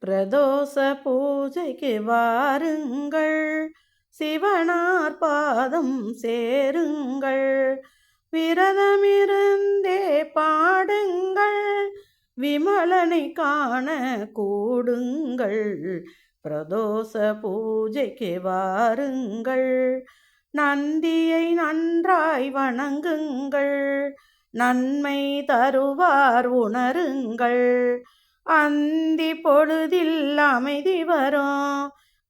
பிரதோஷ பூஜைக்கு வாருங்கள், சிவனார் பாதம் சேருங்கள். விரதமிருந்தே பாடுங்கள், விமலனை காண கூடுங்கள். பிரதோஷ பூஜைக்கு வாருங்கள், நந்தியை நன்றாய் வணங்குங்கள். நன்மை தருவார் உணருங்கள், அந்தி பொழுதில் அமைதி வரும்.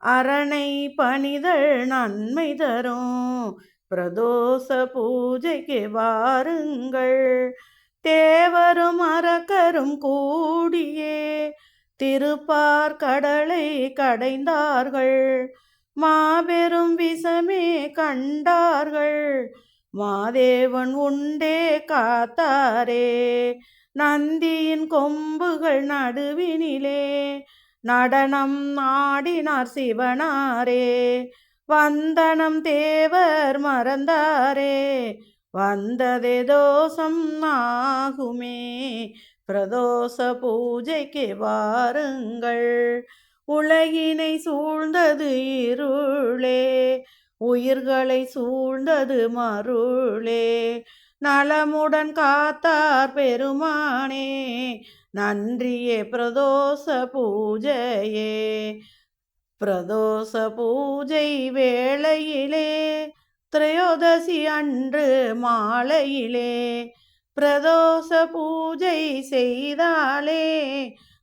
அரணை பணிதல் நன்மை தரும். பிரதோஷ பூஜைக்கு வாருங்கள், தேவரும் அரக்கரும் கூடியே திருப்பார் கடலை கடைந்தார்கள். மாபெரும் விஷமே கண்டார்கள், மாதேவன் உண்டே காத்தாரே. நந்தியின் கொம்புகள் நடுவினிலே நடனம் ஆடினார் சிவனாரே. வந்தனம் தேவர் மறந்தாரே, வந்ததே தோஷம் ஆகுமே. பிரதோஷ பூஜைக்கு வாருங்கள், உலகினை சூழ்ந்தது இருளே, உயிர்களை சூழ்ந்தது மருளே. நலமுடன் காத்தார் பெருமானே, நன்றியே பிரதோஷ பூஜையே. பிரதோஷ பூஜை வேளையிலே திரையோதசி அன்று மாலையிலே பிரதோஷ பூஜை செய்தாலே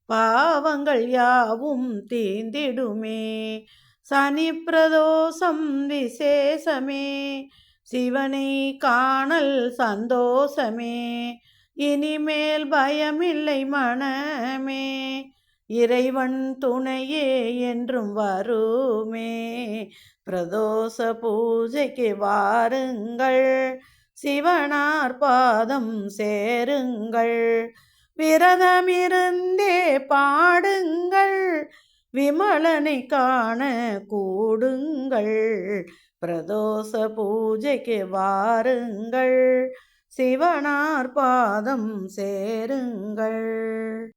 பாவங்கள் யாவும் தீந்திடுமே. சனி பிரதோஷம் விசேஷமே, சிவனை காணல் சந்தோஷமே. இனிமேல் பயமில்லை மனமே, இறைவன் துணையே என்றும் வருமே. பிரதோஷ பூஜைக்கு வாருங்கள், சிவனார் பாதம் சேருங்கள். விரதமிருந்தே பாடுங்கள், விமலனை காண கூடுங்கள். பிரதோஷ பூஜைக்கு வாருங்கள், சிவனார் பாதம் சேருங்கள்.